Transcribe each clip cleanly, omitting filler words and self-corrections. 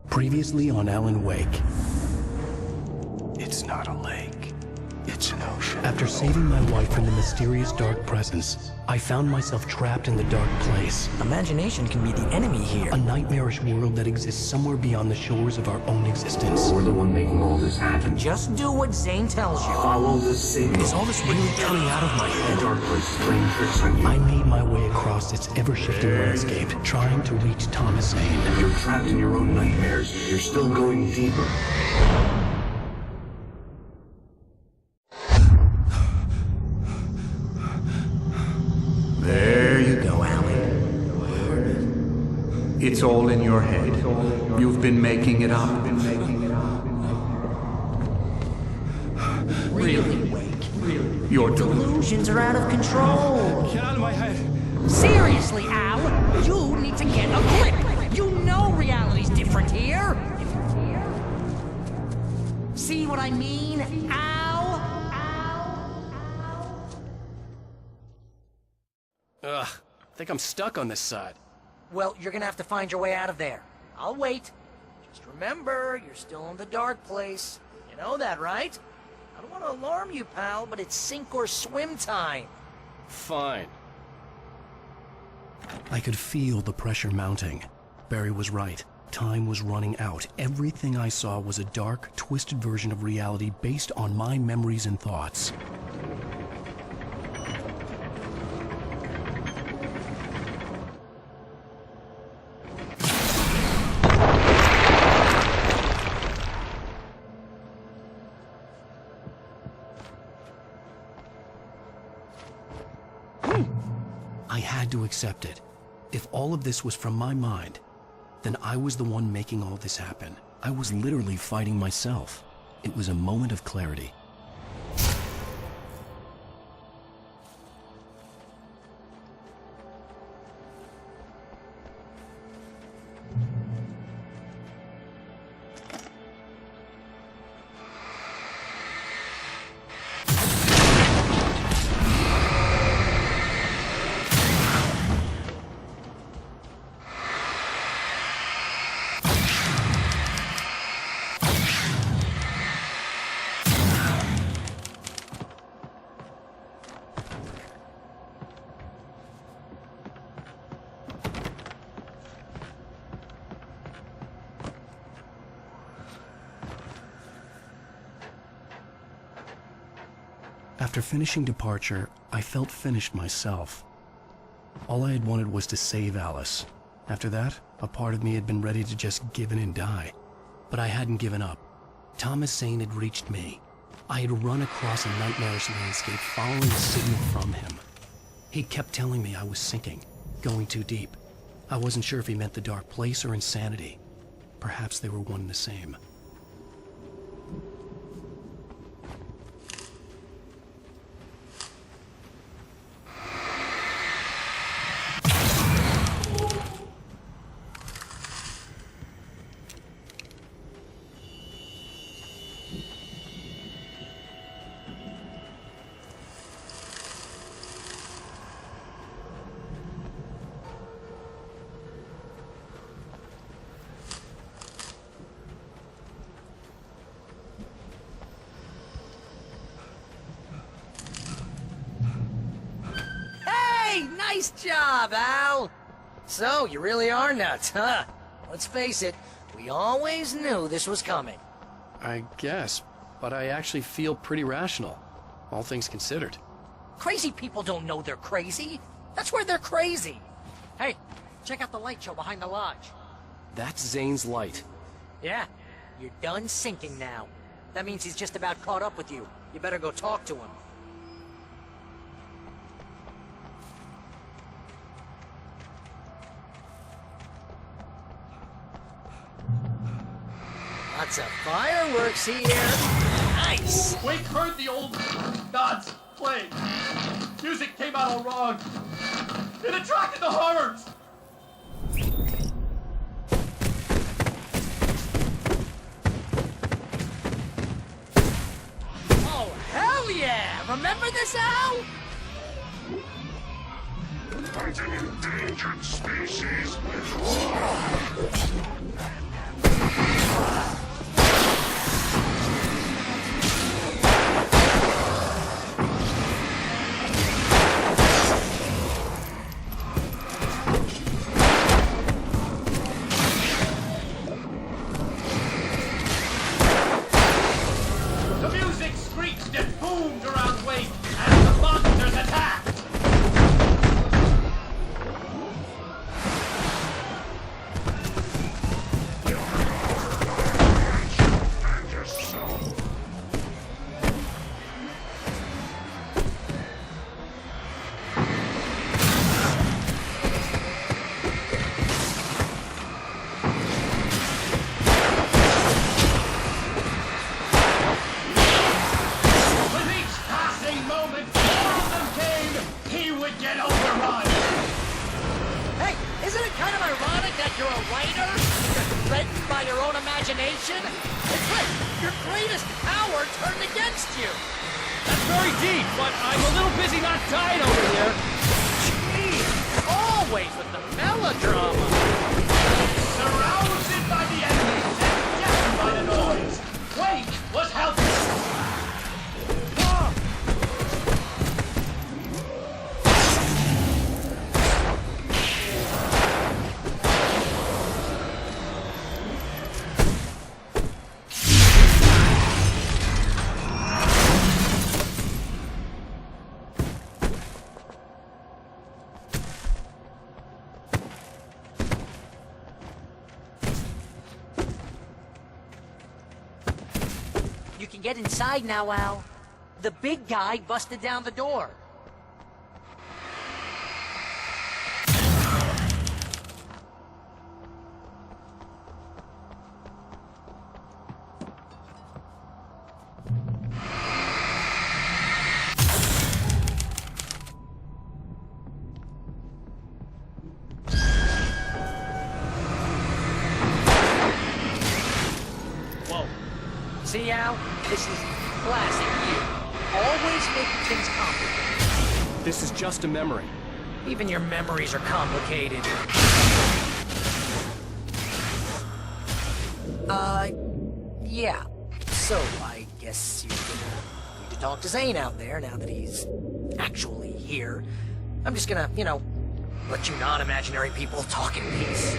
Previously on Alan Wake. It's not a lake. It's an ocean. After saving my wife from the mysterious dark presence, I found myself trapped in the dark place. Imagination can be the enemy here. A nightmarish world that exists somewhere beyond the shores of our own existence. We're the one making all this happen. Just do what Zane tells you. Follow the signal. Is all this really coming out of my head? The dark place is playing tricks on you. I made my way across its ever-shifting landscape, trying to reach Thomas Zane. You're trapped in your own nightmares. You're still going deeper. There you go, Alan. It's all in your head. You've been making it up. Really, Wake? Your Delusions are out of control. Get out of my head. Seriously, Al, you need to get a grip. You know reality's different here. See what I mean, Al? Ugh, I think I'm stuck on this side. Well, you're gonna have to find your way out of there. I'll wait. Just remember, you're still in the dark place. You know that, right? I don't want to alarm you, pal, but it's sink or swim time. Fine. I could feel the pressure mounting. Barry was right. Time was running out. Everything I saw was a dark, twisted version of reality based on my memories and thoughts. I had to accept it. If all of this was from my mind, then I was the one making all this happen. I was literally fighting myself. It was a moment of clarity. After finishing Departure, I felt finished myself. All I had wanted was to save Alice. After that, a part of me had been ready to just give in and die. But I hadn't given up. Thomas Zane had reached me. I had run across a nightmarish landscape following a signal from him. He kept telling me I was sinking, going too deep. I wasn't sure if he meant the dark place or insanity. Perhaps they were one and the same. Nice job, Al! So, you really are nuts, huh? Let's face it, we always knew this was coming. I guess, but I actually feel pretty rational, all things considered. Crazy people don't know they're crazy. That's where they're crazy. Hey, check out the light show behind the lodge. That's Zane's light. Yeah, you're done sinking now. That means he's just about caught up with you. You better go talk to him. Lots of fireworks here. Nice! Wake heard the old gods play. Music came out all wrong. It attracted the horrors. Oh, hell yeah! Remember this, Al? Hunting endangered species. The music screeched and boomed around Wake as the monsters attacked. With each passing moment, more of them came. He would get overrun. Hey, isn't it kind of ironic that you're a writer and you're threatened by your own imagination? It's like your greatest power turned against you. That's very deep, but I'm a little busy not dying over here. Gee, always with the melodrama. Surrounded by the enemies and deafened by the noise, Wake was helpless. You can get inside now, Al. The big guy busted down the door. Whoa. See, Al? This is classic you. Always making things complicated. This is just a memory. Even your memories are complicated. Yeah. So, I guess you're gonna need to talk to Zane out there now that he's actually here. I'm just gonna, let you non-imaginary people talk in peace.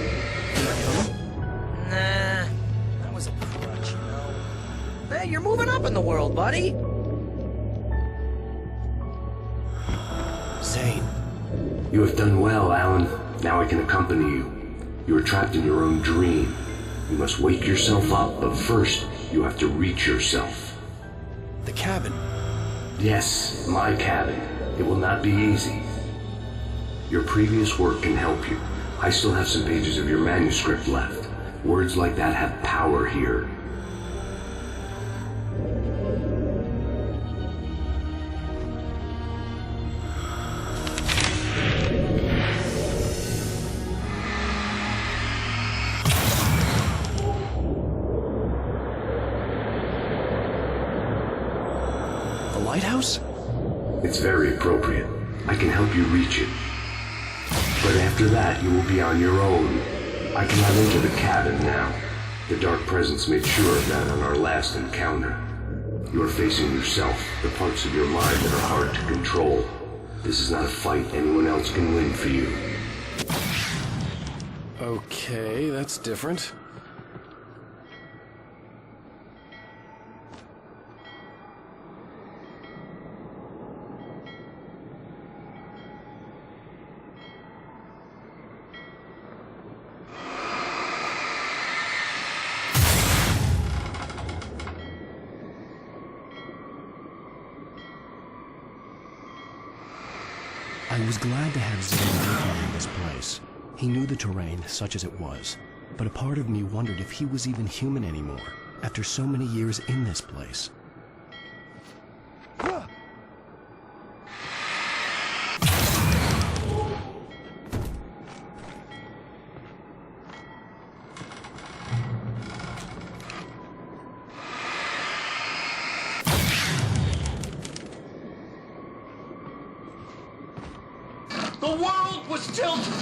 Nah, that was a crutch, Hey, you're moving up in the world, buddy. Zane. You have done well, Alan. Now I can accompany you. You are trapped in your own dream. You must wake yourself up, but first, you have to reach yourself. The cabin. Yes, my cabin. It will not be easy. Your previous work can help you. I still have some pages of your manuscript left. Words like that have power here. The lighthouse? It's very appropriate. I can help you reach it. But after that, you will be on your own. I cannot enter the cabin now. The Dark Presence made sure of that on our last encounter. You are facing yourself, the parts of your mind that are hard to control. This is not a fight anyone else can win for you. Okay, that's different. I was glad to have Zane with me in this place. He knew the terrain, such as it was, but a part of me wondered if he was even human anymore, after so many years in this place. The The world was tilted.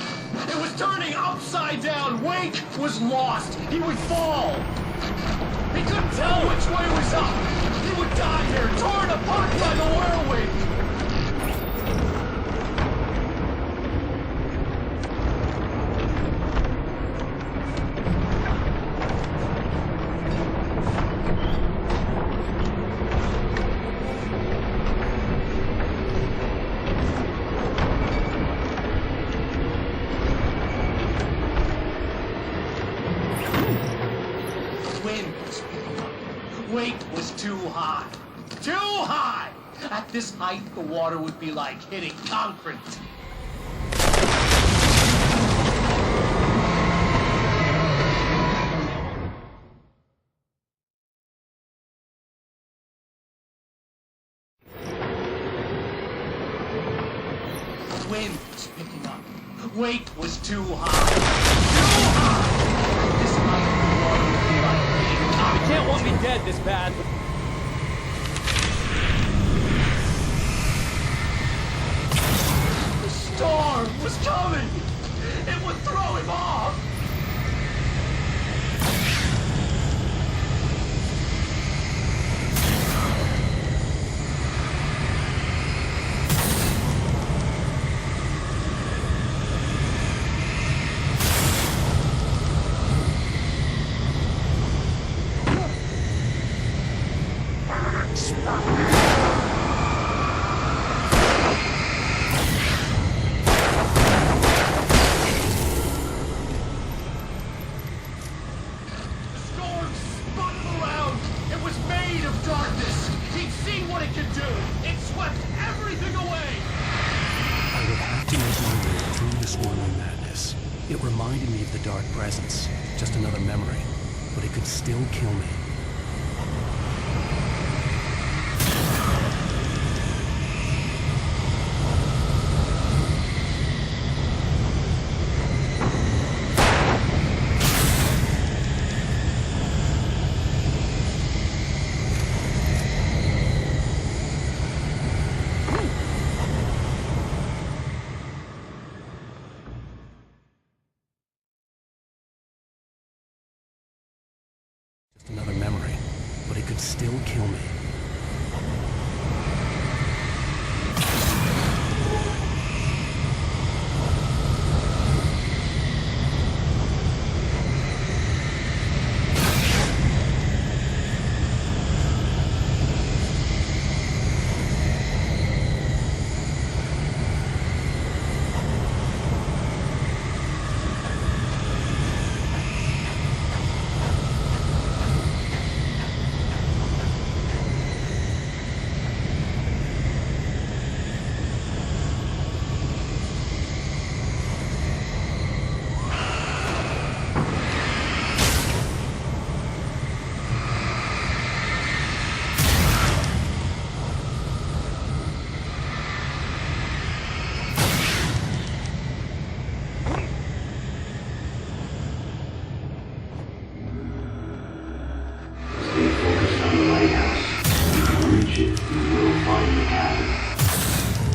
It was turning upside down. Wake was lost. He would fall. He couldn't tell which way was up. He would die here, torn apart by the whirlwind. Weight was too high. Too high! At this height, the water would be like hitting concrete. The wind was picking up. Weight was too high. Too high! At this height, the water would be like hitting concrete. You can't want me dead this bad. The storm was coming! It would throw him off! It reminded me of the dark presence, just another memory, but it could still kill me. Another memory, but it could still kill me.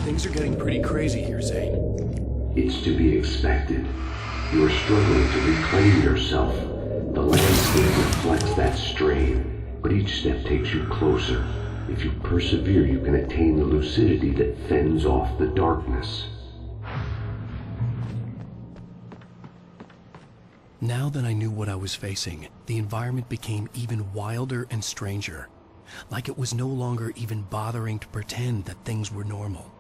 Things are getting pretty crazy here, Zane. It's to be expected. You are struggling to reclaim yourself. The landscape reflects that strain, but each step takes you closer. If you persevere, you can attain the lucidity that fends off the darkness. Now that I knew what I was facing, the environment became even wilder and stranger. Like it was no longer even bothering to pretend that things were normal.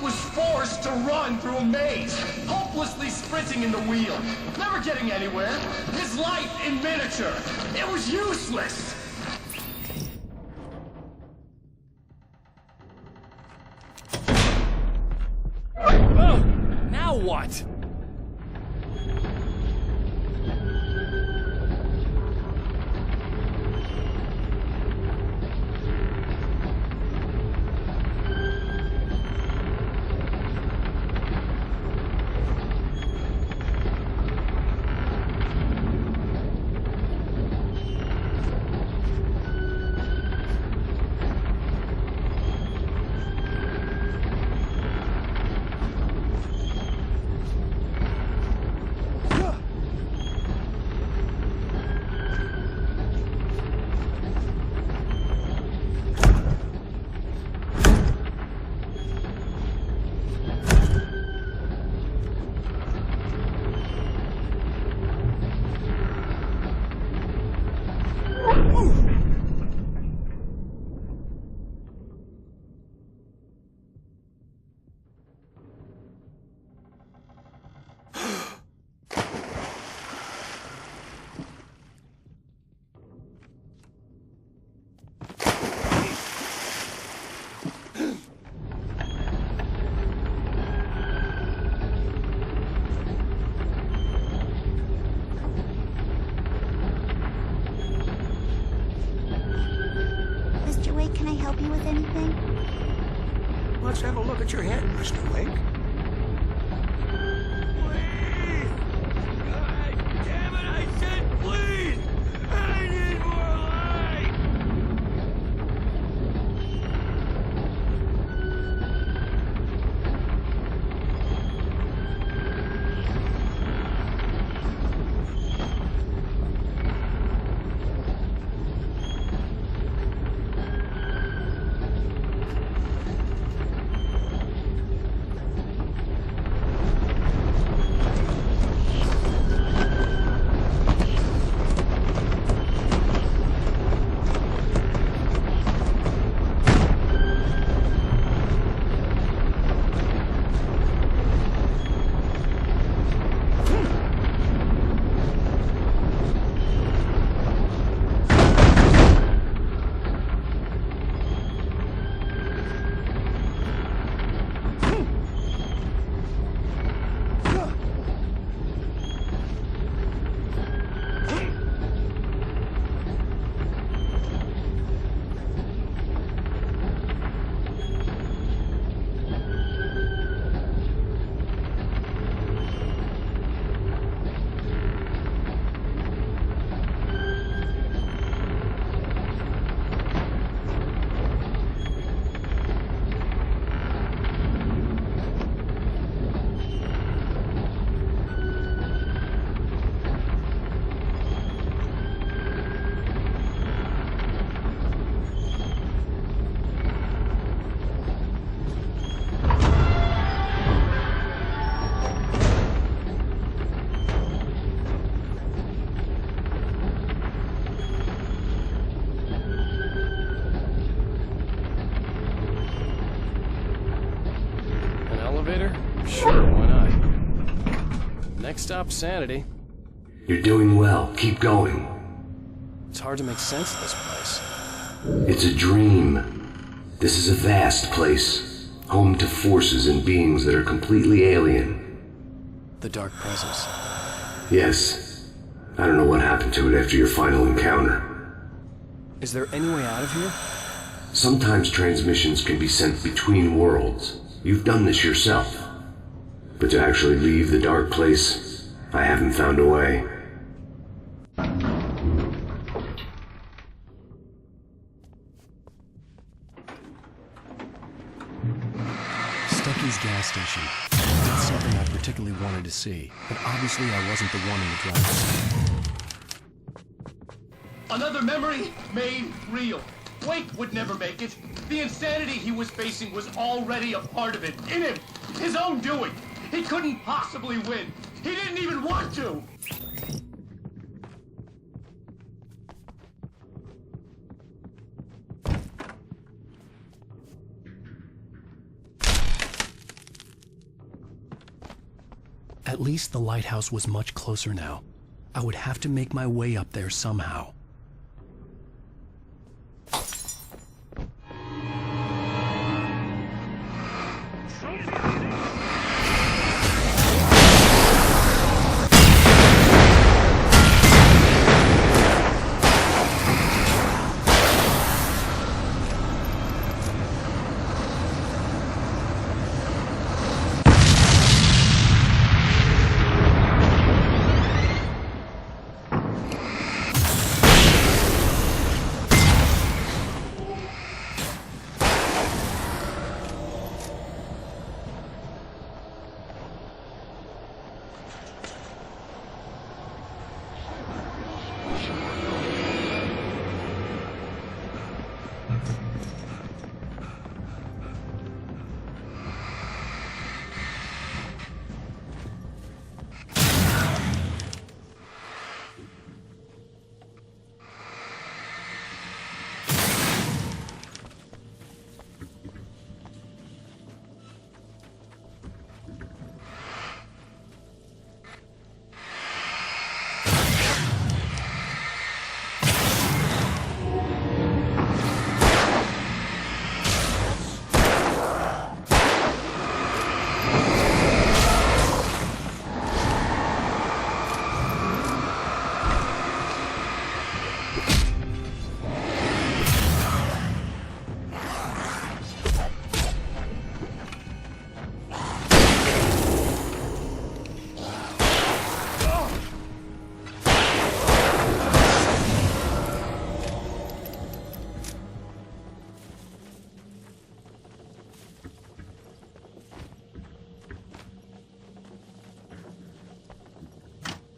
was forced to run through a maze, hopelessly sprinting in the wheel, never getting anywhere. His life in miniature. It was useless. Now what? Can I help you with anything? Let's have a look at your head, Mr. Wake. Please! God damn it, I said please! I need more light! Next stop, sanity. You're doing well. Keep going. It's hard to make sense of this place. It's a dream. This is a vast place, home to forces and beings that are completely alien. The Dark Presence. Yes. I don't know what happened to it after your final encounter. Is there any way out of here? Sometimes transmissions can be sent between worlds. You've done this yourself. But to actually leave the dark place, I haven't found a way. Stucky's gas station. That's something I particularly wanted to see, but obviously I wasn't the one in the driver's seat. Another memory made real. Wake would never make it. The insanity he was facing was already a part of it, in him, his own doing. He couldn't possibly win. He didn't even want to. At least the lighthouse was much closer now. I would have to make my way up there somehow.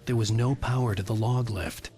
There was no power to the log lift.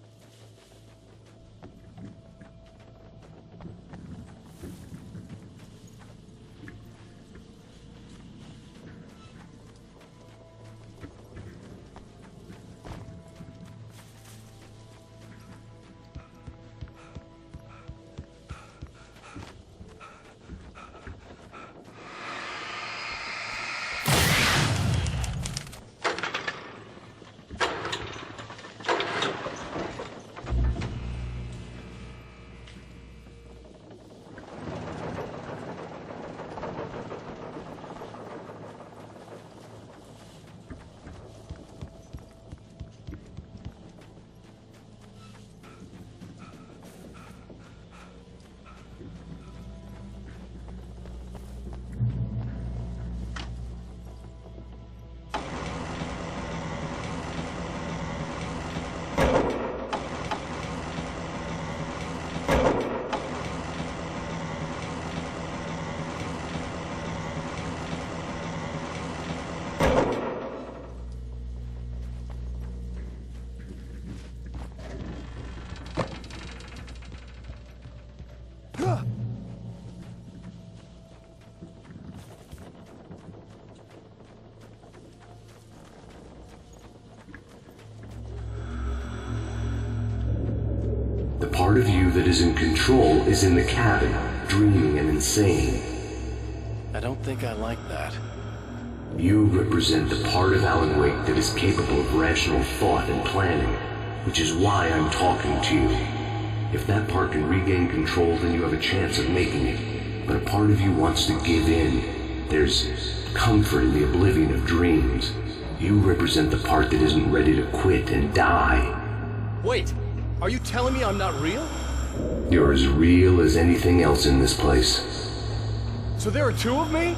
The part of you that is in control is in the cabin, dreaming and insane. I don't think I like that. You represent the part of Alan Wake that is capable of rational thought and planning, which is why I'm talking to you. If that part can regain control, then you have a chance of making it. But a part of you wants to give in. There's comfort in the oblivion of dreams. You represent the part that isn't ready to quit and die. Wait, are you telling me I'm not real? You're as real as anything else in this place. So there are two of me?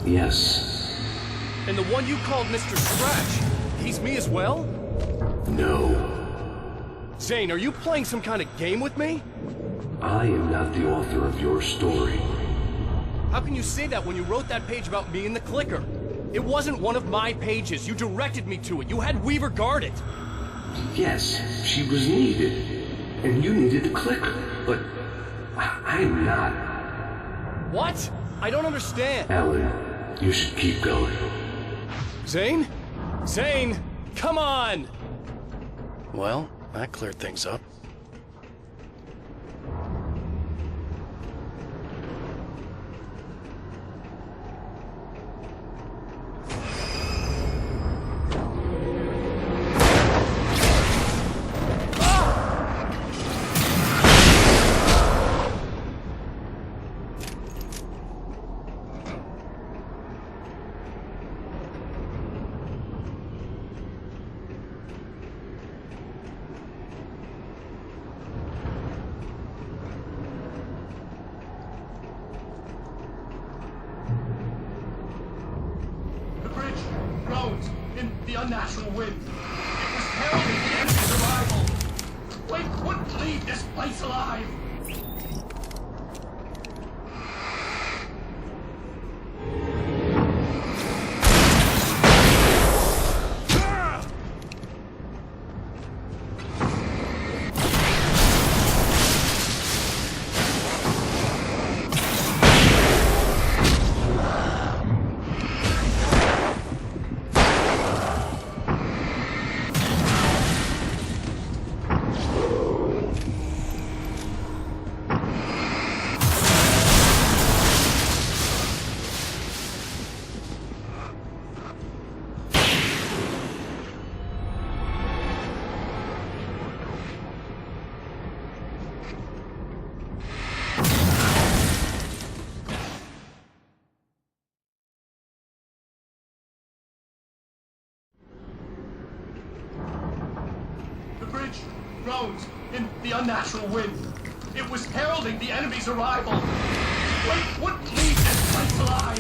Yes. And the one you called Mr. Scratch, he's me as well? No. Zane, are you playing some kind of game with me? I am not the author of your story. How can you say that when you wrote that page about me in the clicker? It wasn't one of my pages. You directed me to it. You had Weaver guard it. Yes, she was needed. And you needed the clicker. But I'm not. What? I don't understand. Alan, you should keep going. Zane? Zane! Come on! Well, that cleared things up. In the unnatural wind. It was heralding the enemy's arrival. Wake wouldn't leave this place alive. Groans in the unnatural wind. It was heralding the enemy's arrival. Wake wouldn't leave this place alive.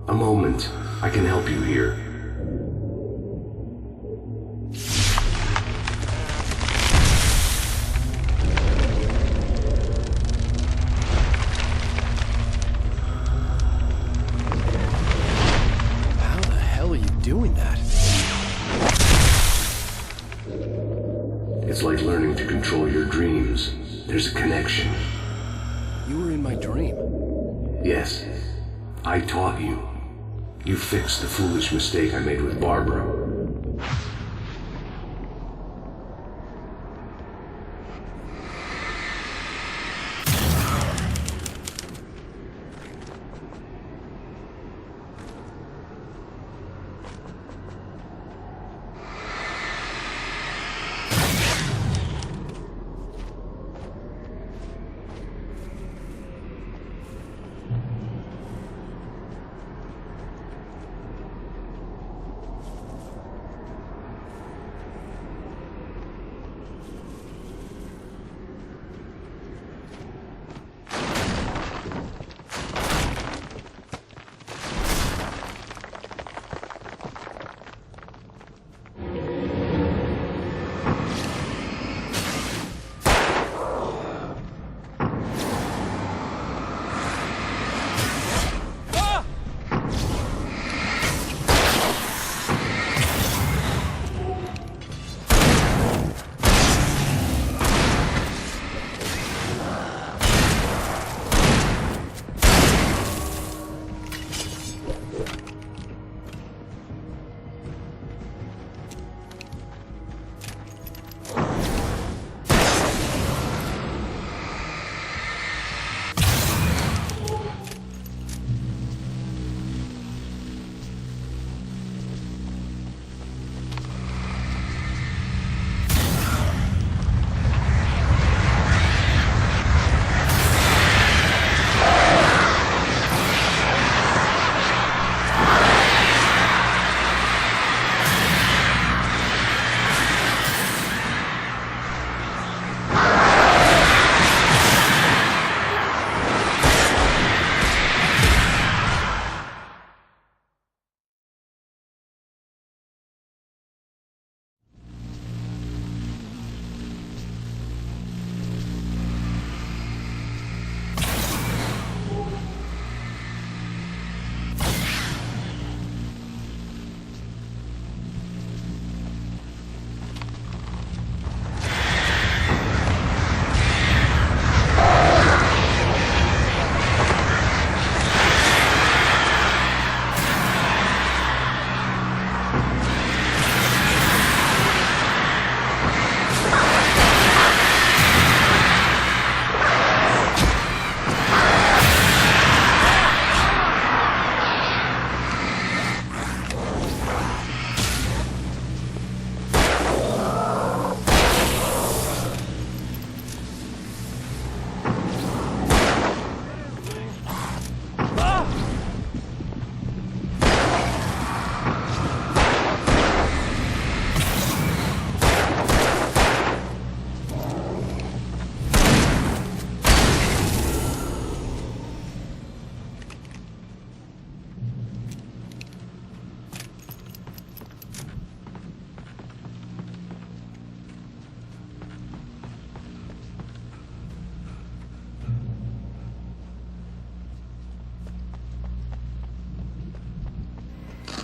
A moment. I can help you here. How the hell are you doing that? It's like learning to control your dreams. my dream. Yes. I taught you. You fixed the foolish mistake I made with Barbara.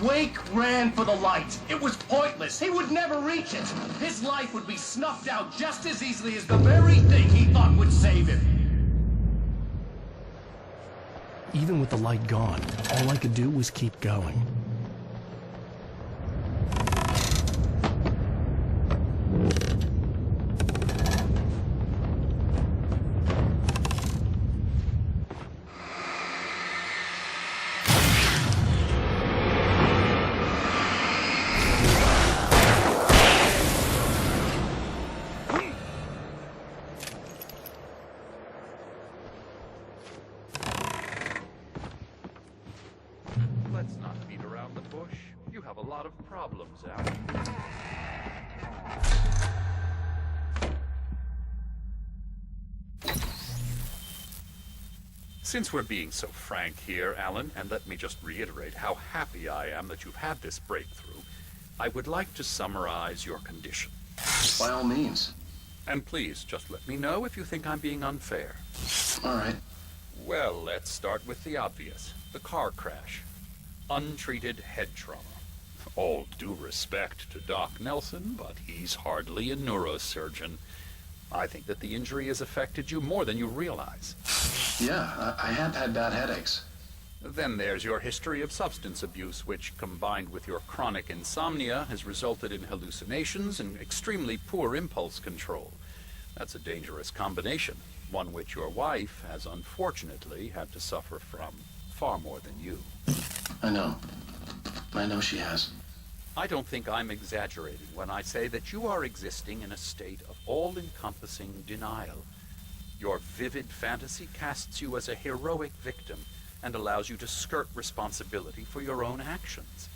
Wake ran for the light. It was pointless. He would never reach it. His life would be snuffed out just as easily as the very thing he thought would save him. Even with the light gone, all I could do was keep going. Let's not beat around the bush. You have a lot of problems, Alan. Since we're being so frank here, Alan, and let me just reiterate how happy I am that you've had this breakthrough, I would like to summarize your condition. By all means. And please, just let me know if you think I'm being unfair. All right. Well, let's start with the obvious. The car crash. Untreated head trauma. All due respect to Doc Nelson, but he's hardly a neurosurgeon. I think that the injury has affected you more than you realize. Yeah, I have had bad headaches. Then there's your history of substance abuse, which, combined with your chronic insomnia, has resulted in hallucinations and extremely poor impulse control. That's a dangerous combination, one which your wife has unfortunately had to suffer from far more than you. I know. I know she has. I don't think I'm exaggerating when I say that you are existing in a state of all-encompassing denial. Your vivid fantasy casts you as a heroic victim and allows you to skirt responsibility for your own actions.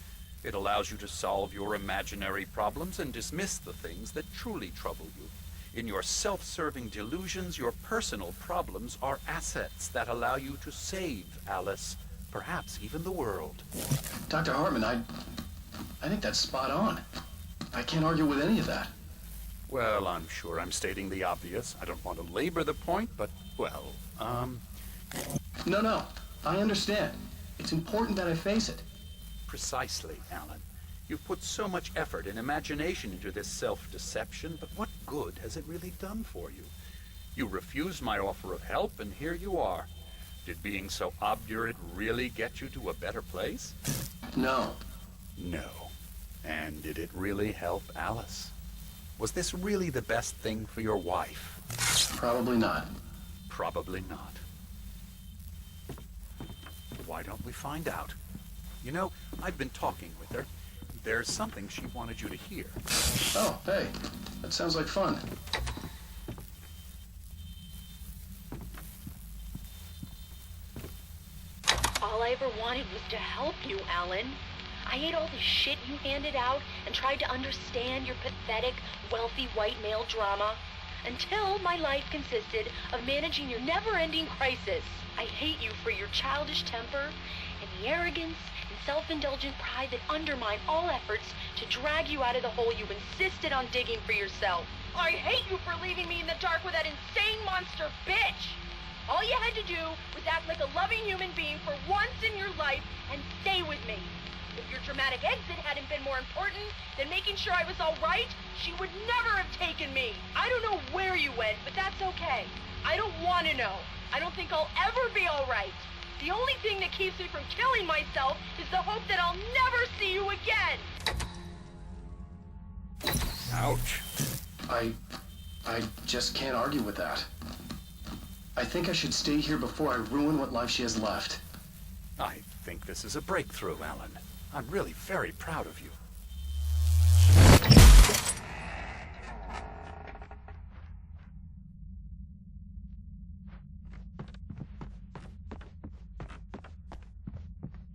It allows you to solve your imaginary problems and dismiss the things that truly trouble you. In your self-serving delusions, your personal problems are assets that allow you to save Alice, perhaps even the world. Dr. Hartman, I think that's spot on. I can't argue with any of that. Well, I'm sure I'm stating the obvious. I don't want to labor the point, but, well, No, I understand. It's important that I face it. Precisely, Alan. You've put so much effort and imagination into this self-deception, but what good has it really done for you? You refused my offer of help, and here you are. Did being so obdurate really get you to a better place? No. No. And did it really help Alice? Was this really the best thing for your wife? Probably not. Probably not. Why don't we find out? You know, I've been talking with her. There's something she wanted you to hear. Oh, hey. That sounds like fun. All I ever wanted was to help you, Alan. I ate all the shit you handed out and tried to understand your pathetic, wealthy white male drama until my life consisted of managing your never-ending crisis. I hate you for your childish temper and the arrogance and self-indulgent pride that undermine all efforts to drag you out of the hole you insisted on digging for yourself. I hate you for leaving me in the dark with that insane monster bitch! All you had to do was act like a loving human being for once in your life and stay with me. If your dramatic exit hadn't been more important than making sure I was all right, she would never have taken me. I don't know where you went, but that's okay. I don't want to know. I don't think I'll ever be all right. The only thing that keeps me from killing myself is the hope that I'll never see you again. Ouch. I just can't argue with that. I think I should stay here before I ruin what life she has left. I think this is a breakthrough, Alan. I'm really very proud of you.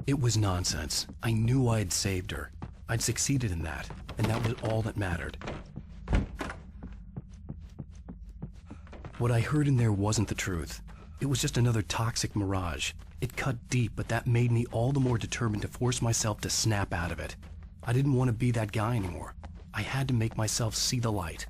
It was nonsense. I knew I had saved her. I'd succeeded in that, and that was all that mattered. What I heard in there wasn't the truth. It was just another toxic mirage. It cut deep, but that made me all the more determined to force myself to snap out of it. I didn't want to be that guy anymore. I had to make myself see the light.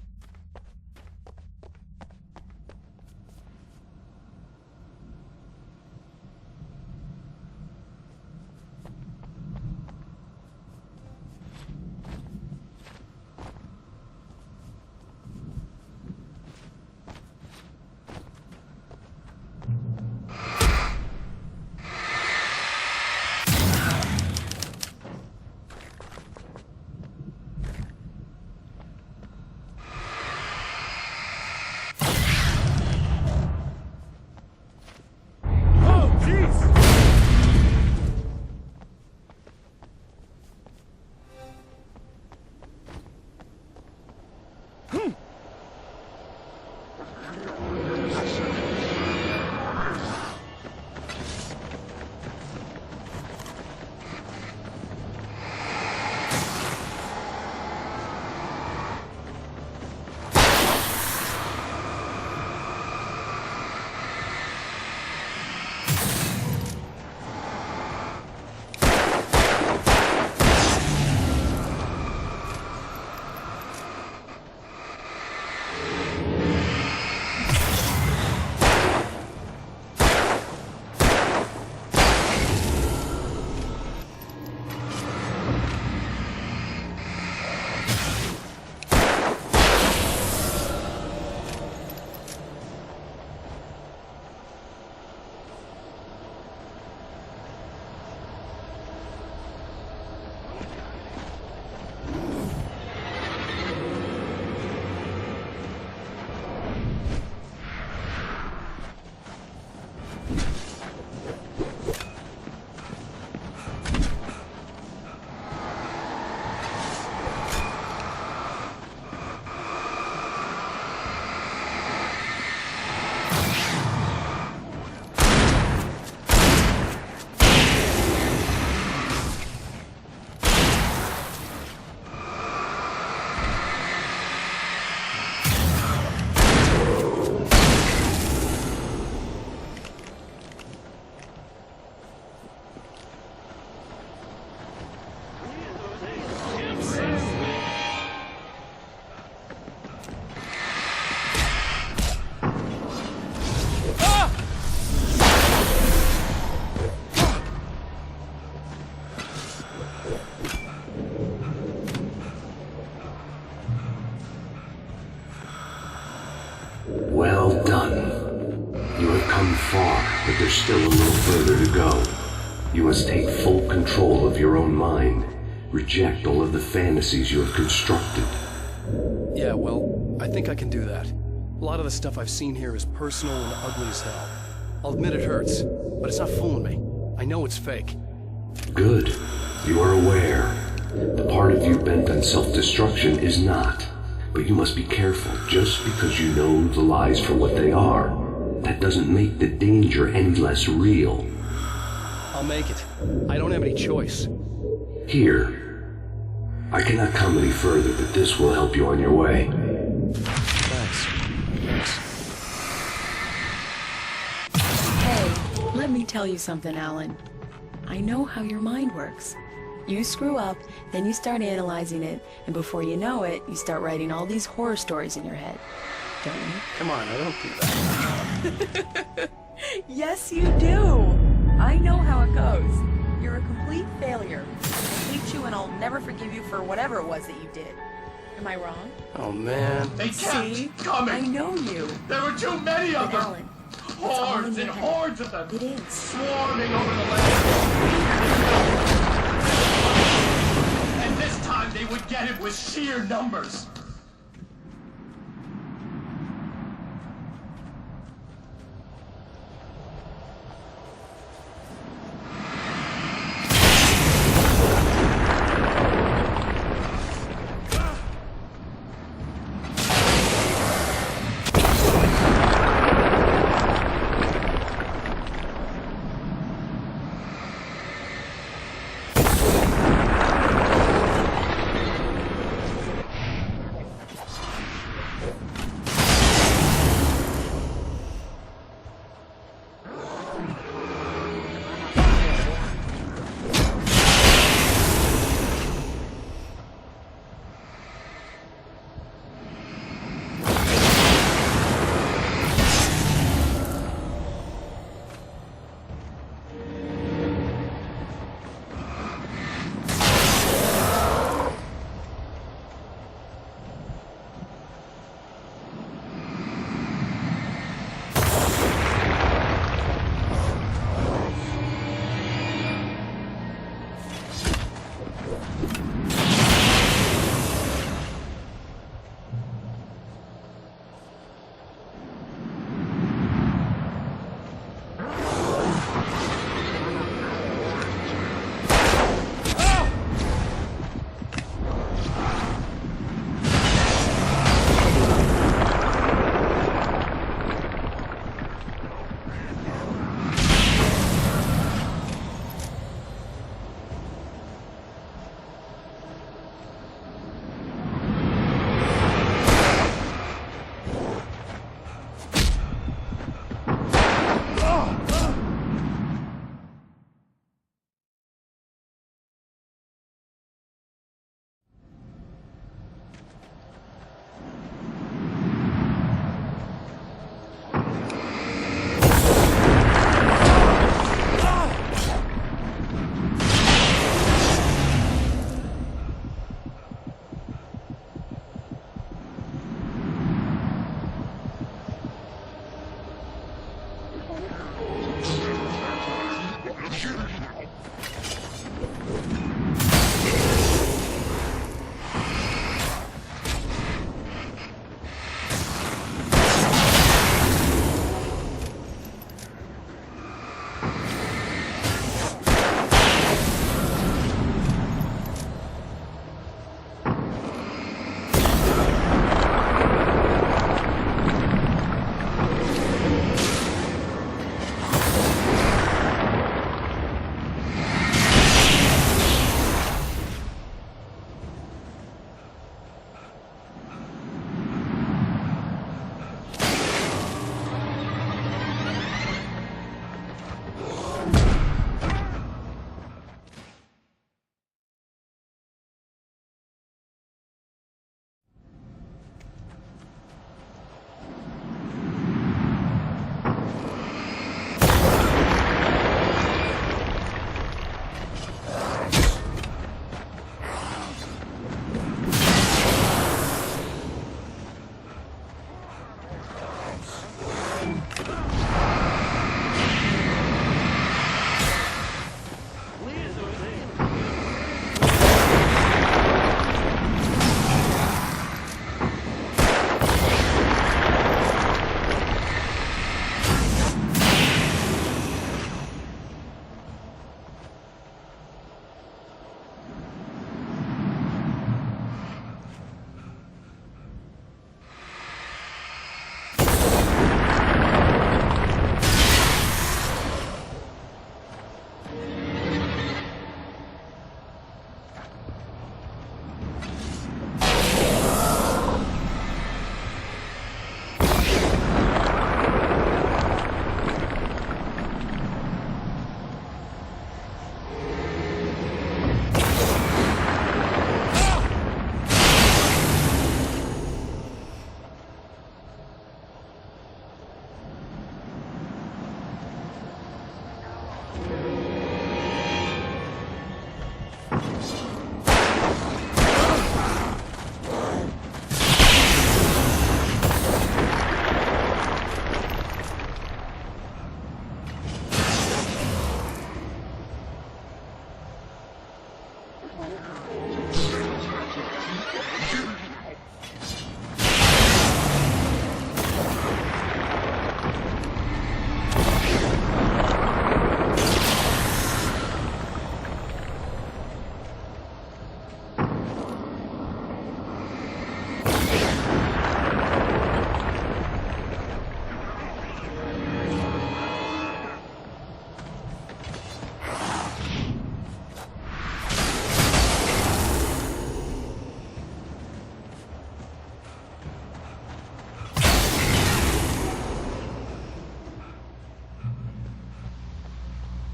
but there's still a little further to go. You must take full control of your own mind. Reject all of the fantasies you have constructed. Yeah, well, I think I can do that. A lot of the stuff I've seen here is personal and ugly as hell. I'll admit it hurts, but it's not fooling me. I know it's fake. Good. You are aware. The part of you bent on self-destruction is not. But you must be careful. Just because you know the lies for what they are, that doesn't make the danger any less real. I'll make it. I don't have any choice. Here. I cannot come any further, but this will help you on your way. Thanks. Hey, let me tell you something, Alan. I know how your mind works. You screw up, then you start analyzing it, and before you know it, you start writing all these horror stories in your head. Don't you? Come on, I don't do that. Yes, you do! I know how it goes. You're a complete failure. I hate you and I'll never forgive you for whatever it was that you did. Am I wrong? Oh, man. They kept See? coming. I know you. There were too many of But them. Alan, Hordes and hordes of them. It is. Swarming over the land. And this time they would get it with sheer numbers.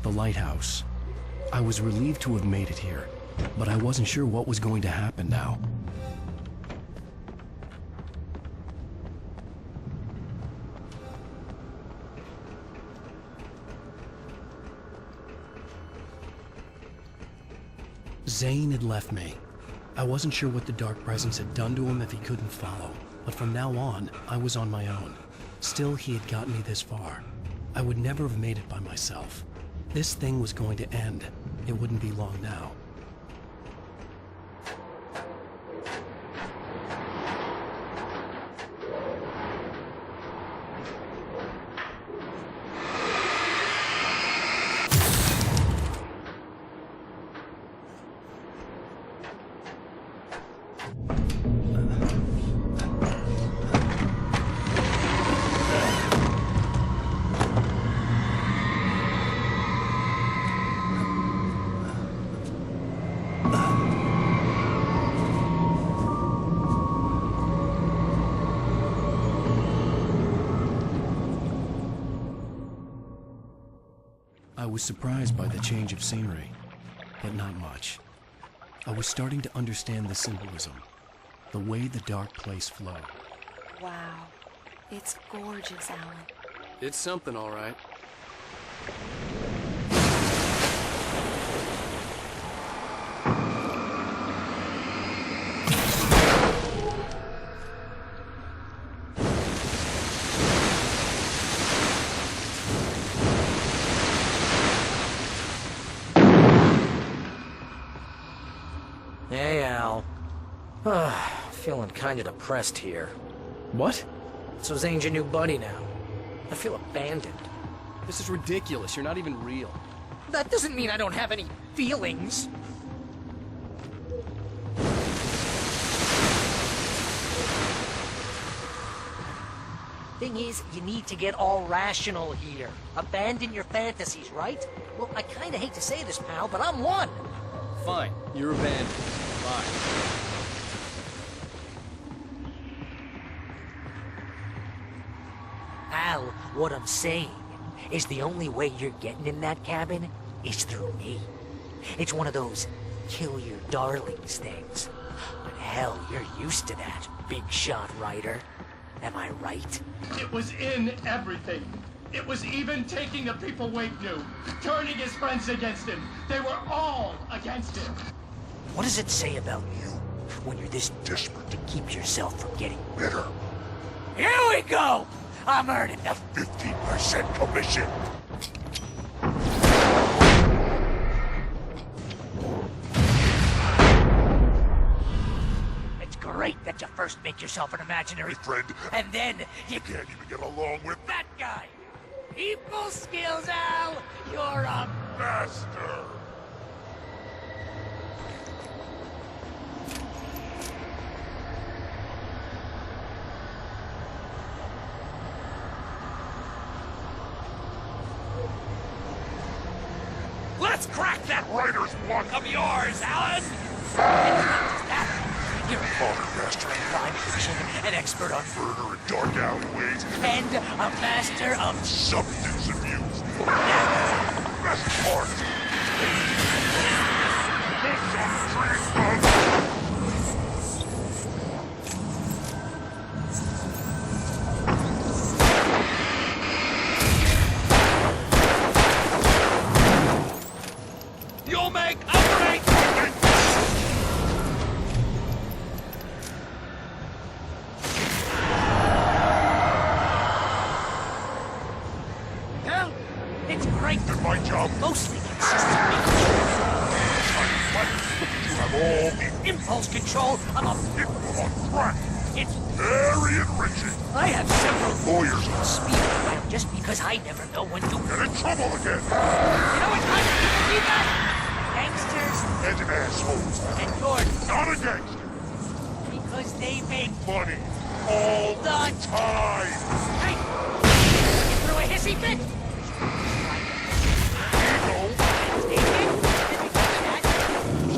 the lighthouse. I was relieved to have made it here, but I wasn't sure what was going to happen now. Zane had left me. I wasn't sure what the dark presence had done to him if he couldn't follow, but from now on, I was on my own. Still, he had gotten me this far. I would never have made it by myself. This thing was going to end. It wouldn't be long now. I was surprised by the change of scenery, but not much. I was starting to understand the symbolism, the way the dark place flowed. Wow. It's gorgeous, Alan. It's something, all right. Hey, Al. Feeling kinda depressed here. What? So Zane's your new buddy now. I feel abandoned. This is ridiculous. You're not even real. That doesn't mean I don't have any feelings. Thing is, you need to get all rational here. Abandon your fantasies, right? Well, I kinda hate to say this, pal, but I'm one. Fine. You're abandoned. Bye. Al, what I'm saying is the only way you're getting in that cabin is through me. It's one of those kill your darlings things. But hell, you're used to that, big shot writer. Am I right? It was in everything. It was even taking the people Wake knew, turning his friends against him. They were all against him. What does it say about you when you're this desperate to keep yourself from getting bitter? Here we go! I'm earning the 15% commission. It's great that you first make yourself an imaginary friend, and then you can't even get along with that guy. People skills, Al! You're a master! Let's crack that writer's block of yours, Alan! And not just that, you're a modern master of crime fiction, an expert on murder and dark alleyways, and a master of substance abuse. Best part! You'll make a great... Hell, it's great that my job mostly consists of me. You have all the impulse control of a pit on crack. It's very enriching. I have several lawyers on speed dial just because I never know when to get in trouble again. You know what kind of people do that? Gangsters and assholes. And you're not a gangster. Because they make money all the time. Hey, you threw a hissy fit? Ego.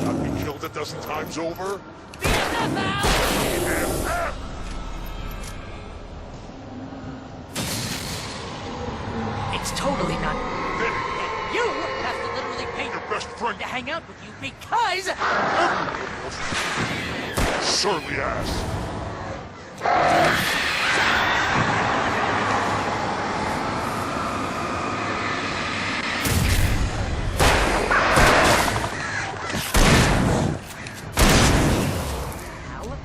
Not be killed a dozen times over. Be enough, Al! It's totally not. And you offering to hang out with you because... Surely ass. Al, I'm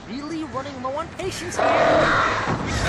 really running low on patience here.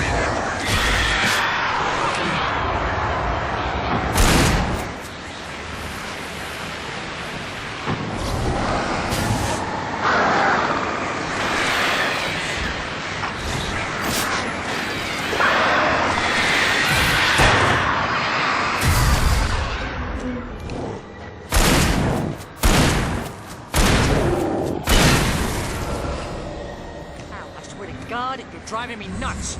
God, you're driving me nuts.